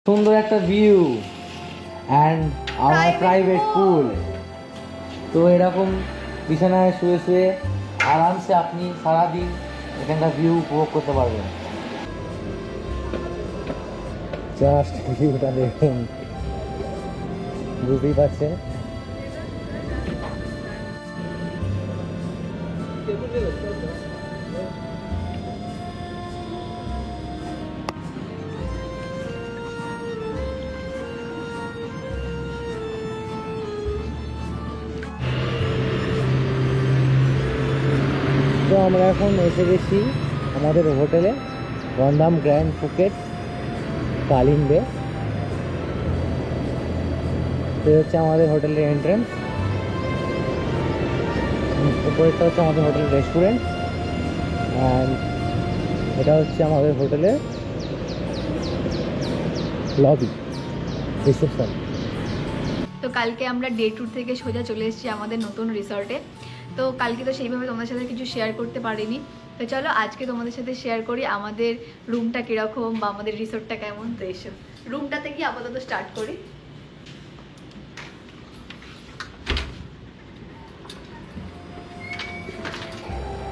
সুন্দর একটা view and আমার প্রাইভেট পুল। তো এরকম বিছানায় শুয়ে শুয়ে আরামসে আপনি সারাদিন এখানকার ভিউ উপভোগ করতে পারবেন। জাস্ট ভিউটা দেখুন, বুঝতেই পারছেন। তো আমরা এখন এসে গেছি আমাদের হোটেলে, গন্ধাম গ্র্যান্ড ফুকেট কালিম বে। তো হচ্ছে আমাদের হোটেলের এন্ট্রেন্স, উপরেরটা হচ্ছে আমাদের হোটেলের রেস্টুরেন্ট, অ্যান্ড এটা হচ্ছে আমাদের হোটেলের লবি, রিসেপশন। তো কালকে আমরা ডে ট্যুর থেকে সোজা চলে এসেছি আমাদের নতুন রিসর্টে। তো কালকে তো সেইভাবে তোমাদের সাথে কিছু শেয়ার করতে পারিনি, তো চলো আজকে তোমাদের সাথে শেয়ার করি আমাদের রুমটা কীরকম বা আমাদের রিসর্টটা কেমন। তো এসো রুমটাতে কি আপাতত স্টার্ট করি।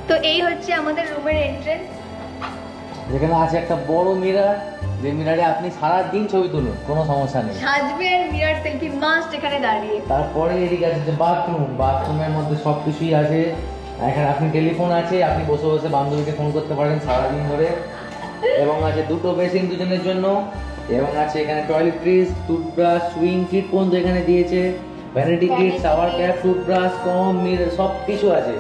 তো এই হচ্ছে আমাদের রুমের এন্ট্রেন্স, যেখানে আছে একটা বড় মিরর, যে মিররে আপনি সারা দিন ছবি তুলুন, কোনো সমস্যা নেই। সাজবেন, মিরর সেলফি মাস্ট এখানে দাঁড়িয়ে। তারপরে এদিকে আছে যে বাথরুমের মধ্যে সব কিছুই আছে। এখানে আপনি টেলিফোন আছে, আপনি বসে বসে বান্ধবীকে ফোন করতে পারেন সারাদিন ধরে। এবং আছে দুটো বেসিন দুজনের জন্য, এবং আছে এখানে টয়লেট্রিজ, টুথব্রাশ, সুইং কিট পর্যন্ত এখানে দিয়েছে, vanity kit, shower cap, toothbrush, comb, mirror সব কিছু আছে।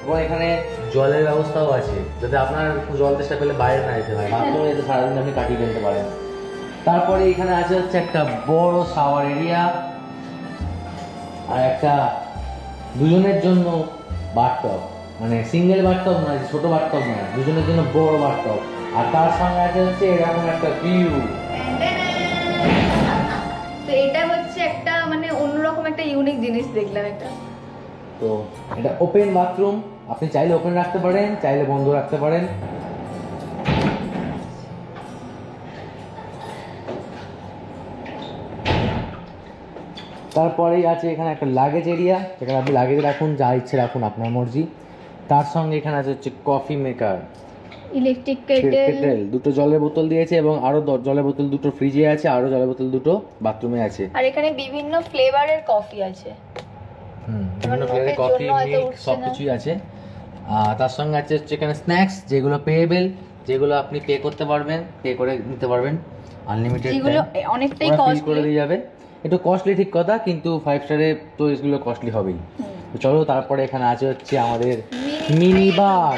এবং এখানে জলের ব্যবস্থাও আছে, যাতে আপনার জল তেষ্টা পেলে বাইরে না যেতে হয়, বাথরুমে যেতে সারাদিন আপনি কাটিয়ে ফেলতে পারেন। তারপরে এখানে আছে হচ্ছে একটা বড় শাওয়ার এরিয়া, আর একটা দুজনের জন্য বাথটব, মানে সিঙ্গেল বাথটব নয়, ছোট বাথটব নয়, দুজনের জন্য বড় বাথটব। আর তার সঙ্গে আছে হচ্ছে এরকম একটা ভিউ। তো এটা হচ্ছে একটা মানে অন্যরকম একটা ইউনিক জিনিস দেখলাম এটা। তো এটা ওপেন বাথরুম, আপনি চাইলে ওপেন রাখতে পারেন, চাইলে বন্ধ রাখতে পারেন। তারপরেই আছে এখানে একটা লাগেজ এরিয়া, যেখানে আপনি লাগেজ রাখুন, যা ইচ্ছে রাখুন, আপনার মর্জি। তার সঙ্গে এখানে আছে হচ্ছে কফি মেকার, ইলেকট্রিক কেটেল, দুটো জলের বোতল দিয়েছে, এবং আরো জলের বোতল দুটো ফ্রিজে আছে, আরো জলের বোতল দুটো বাথরুমে আছে। আর এখানে বিভিন্ন ফ্লেভারের কফি আছে, বিভিন্ন ফ্লেভারের কফি, মিল্ক সবকিছুই আছে। তার সঙ্গে আছে হচ্ছে এখানে স্ন্যাক্স, যেগুলো পেয়েবেল, যেগুলো আপনি পে করতে পারবেন, পে করে নিতে পারবেন আনলিমিটেড, যেগুলো অনেকটাই কস্টলি করে দিয়ে যাবে। একটু কস্টলি ঠিক কথা, কিন্তু 5 স্টারে তো এগুলো কস্টলি হবেই। তো চলো, তারপরে এখানে আছে হচ্ছে আমাদের মিনি বার।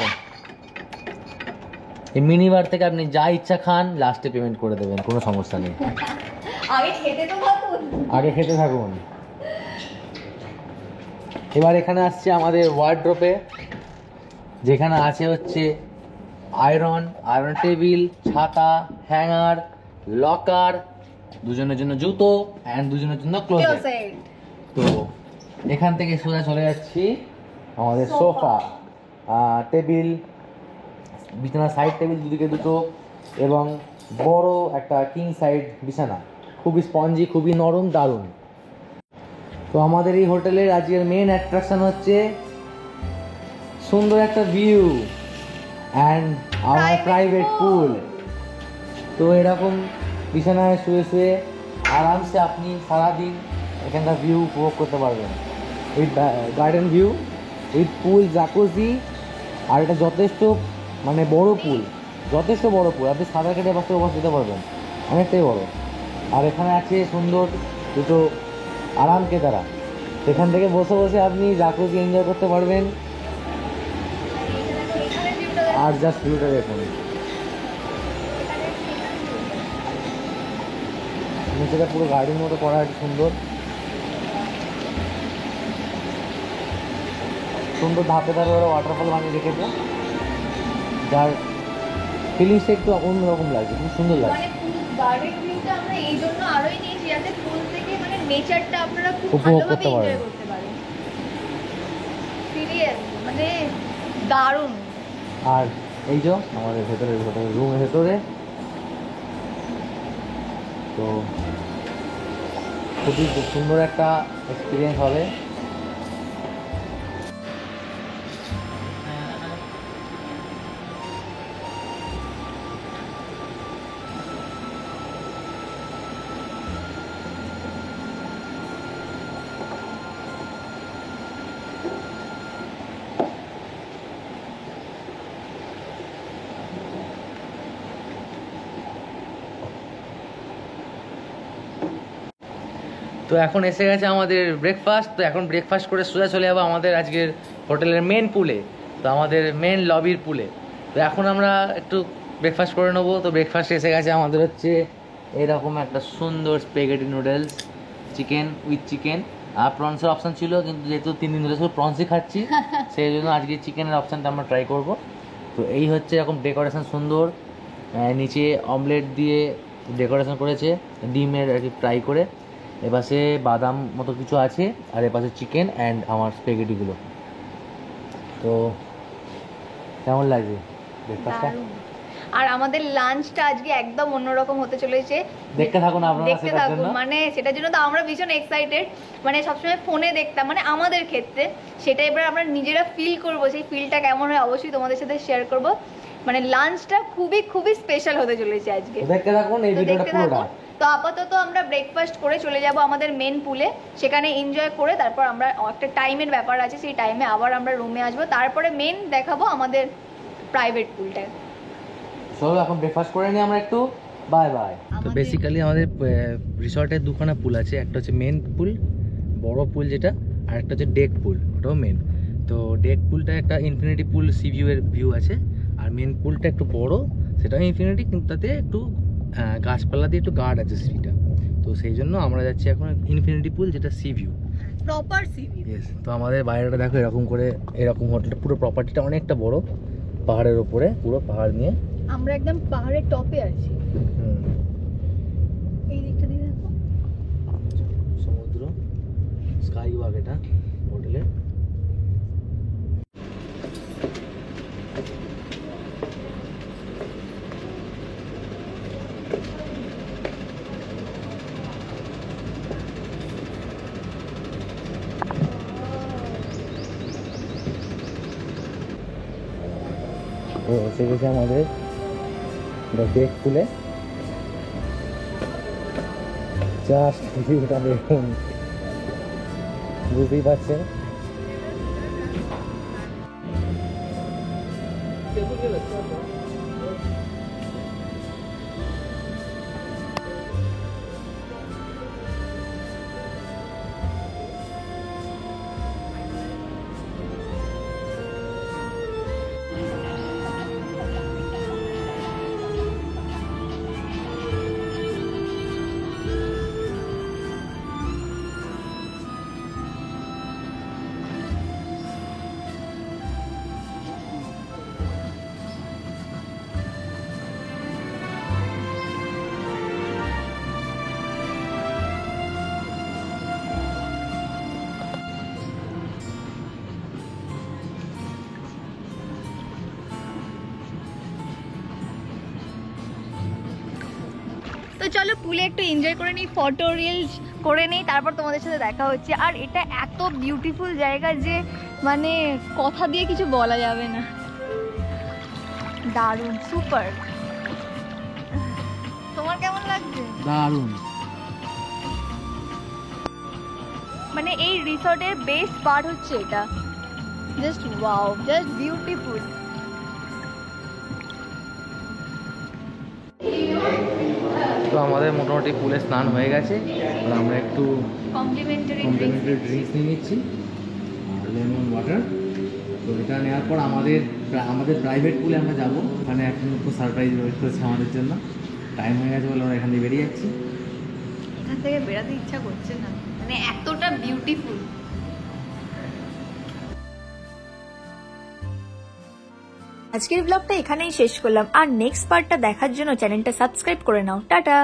এই মিনি বার থেকে আপনি যা ইচ্ছা খান, লাস্টে পেমেন্ট করে দেবেন, কোনো সমস্যা নেই। আগে খেতে থাকুন। এবার এখানে আসছে আমাদের ওয়ার্ড্রোপে, যেখানে আছে হচ্ছে আয়রন টেবিল, ছাতা, হ্যাঙ্গার, লকার, দুজনের জন্য জুতো, অ্যান্ড দুজনের জন্য ক্লোজেট। তো এখান থেকে সোজা চলে যাচ্ছি আমাদের সোফা, টেবিল, বিছানা সাইড টেবিল দুদিকে দুটো, এবং বড় একটা কিং সাইড বিছানা, খুবই স্পঞ্জি, খুবই নরম, দারুণ। তো আমাদের এই হোটেলের আজকের মেন অ্যাট্রাকশন হচ্ছে সুন্দর একটা ভিউ অ্যান্ড আমার প্রাইভেট পুল। তো এরকম বিছানায় শুয়ে শুয়ে আরামসে আপনি সারাদিন এখানকার ভিউ উপভোগ করতে পারবেন, with garden view, with pool, jacuzzi. আর এটা যথেষ্ট মানে বড় পুল, যথেষ্ট বড় পুল, আপনি সাঁতার কেটে বসে দিতে পারবেন, অনেকটাই বড়। আর এখানে আছে সুন্দর দুটো আরাম কেদারা, সেখান থেকে বসে বসে আপনি জাকুজি এনজয় করতে পারবেন। আর জাস্ট ভিউটা দেখুন, নিচেটা পুরো গার্ডেন মতো করা আছে, সুন্দর সুন্দর ধাপে ধাপে ওরা ওয়াটারফল বানিয়ে রেখেছে, যার ফিলিংসটা একটু অন্যরকম লাগছে, খুব সুন্দর লাগছে। গার্ডেন ভিউটা আমরা এই জন্য আরোই নিয়েছি, যাতে ফুল থেকে মানে নেচারটা আপনারা খুব উপভোগ ভালোভাবে করতে পারেন। এনজয় করতে পারেন। সিরিয়াস মানে দারুণ। আর এই যে আমাদের ভেতরে রুমের ভেতরে তো খুবই সুন্দর একটা এক্সপিরিয়েন্স হবে। তো এখন এসে গেছে আমাদের ব্রেকফাস্ট। তো এখন ব্রেকফাস্ট করে সোজা চলে যাবো আমাদের আজকের হোটেলের মেন পুলে, তো আমাদের মেন লবির পুলে। তো এখন আমরা একটু ব্রেকফাস্ট করে নেবো। তো ব্রেকফাস্ট এসে গেছে আমাদের হচ্ছে এরকম একটা সুন্দর spaghetti noodles, chicken with chicken. আর প্রনসের অপশান ছিল, কিন্তু যেহেতু 3 দিন ধরে শুধু প্রনসই খাচ্ছি সেই জন্য আজকে চিকেনের অপশানটা আমরা ট্রাই করব। তো এই হচ্ছে এরকম ডেকোরেশন সুন্দর, নিচে অমলেট দিয়ে ডেকোরেশন করেছে ডিমের আর কি ফ্রাই করে, এপাশে বাদাম মতো কিছু আছে, আর এপাশে চিকেন অ্যান্ড আমার স্পেগেটিগুলো। তো কেমন লাগছে ব্রেকফাস্টটা? আর আমাদের লাঞ্চটা আজকে একদম অন্যরকম হতে চলেছে, দেখতে থাকুন আপনারা। দেখতে থাকুন, মানে সেটার জন্য তো আমরা ভীষণ এক্সাইটেড। মানে সবসময় ফোনে দেখতাম, মানে আমাদের ক্ষেত্রে সেটা এবার আমরা নিজেরা ফিল করবো, সেই ফিলটা কেমন হয় অবশ্যই তোমাদের সাথে শেয়ার করব। মানে লাঞ্চটা খুবই খুবই স্পেশাল হতে চলেছে আজকে, দেখতে থাকুন এই ভিডিওটা পুরোটা। তো আপাতত আমরা ব্রেকফাস্ট করে চলে যাব আমাদের মেন পুলে, সেখানে এনজয় করে তারপর আমরা একটা টাইমের ব্যাপার আছে, সেই টাইমে আবার আমরা রুমে আসবো, তারপরে মেন দেখাবো আমাদের প্রাইভেট পুলটা। চলো এখন ব্রেকফাস্ট করে নিই আমরা একটু। Bye bye. তো বেসিক্যালি আমাদের রিসর্টের দুখানা পুল আছে, একটা হচ্ছে মেন পুল বড় পুল যেটা, আর একটা হচ্ছে ডেক পুল, ওটাও মেন। তো ডেক পুলটা একটা ইনফিনিটি পুল সি ভিউ এর ভিউ আছে, আর মেন পুলটা একটু বড়, সেটাও ইনফিনিটি, কিন্তু তাতে একটু গাছপালা দিয়ে একটু গার্ড আছে সিটা। তো সেই জন্য আমরা যাচ্ছি এখন ইনফিনিটি পুল, যেটা C view, proper C view. Yes. তো আমাদের বাইরেটা দেখো এরকম করে, এরকম হোটেলটা পুরো প্রপার্টিটা অনেকটা বড়, পাহাড়ের ওপরে, পুরো পাহাড় নিয়ে আমরা একদম পাহাড়ের টপে আছি। এই দিকটা দিয়ে দেখো সমুদ্র, স্কাই ওয়াক এটা হোটেলে। তো এসে গেছে আমাদের ডেক পুলে, জাস্ট ভিউটা দেখুন, বুঝতেই পারছেন। তো চলো পুলে একটু এনজয় করে নিই, ফটো রিলস করে নিই, তারপর তোমাদের সাথে দেখা হচ্ছে। আর এটা এত বিউটিফুল জায়গা যে মানে কথা দিয়ে কিছু বলা যাবে না, দারুণ, সুপার। তোমার কেমন লাগছে? দারুণ। মানে এই রিসর্টের বেস্ট পার্ট হচ্ছে এটা, জাস্ট ওয়াও, জাস্ট বিউটিফুল। তো আমাদের মোটামুটি পুলে স্নান হয়ে গেছে, আর আমরা একটু কমপ্লিমেন্টারি ড্রিঙ্কস নিয়ে নিচ্ছি, লেমন ওয়াটার। তো এটা নেওয়ার পর আমাদের প্রাইভেট পুলে আমরা যাবো, ওখানে এখন একটু সারপ্রাইজ ওয়েট করছে আমাদের জন্য। টাইম হয়ে গেছে বলে আমরা এখান থেকে বেরিয়ে যাচ্ছি। এখান থেকে বেরাতে ইচ্ছা করছে না, মানে এতটা বিউটিফুল। আজকের ব্লগটা এখানেই শেষ করলাম, আর নেক্সট পার্টটা দেখার জন্য চ্যানেলটা সাবস্ক্রাইব করে নাও। টাটা।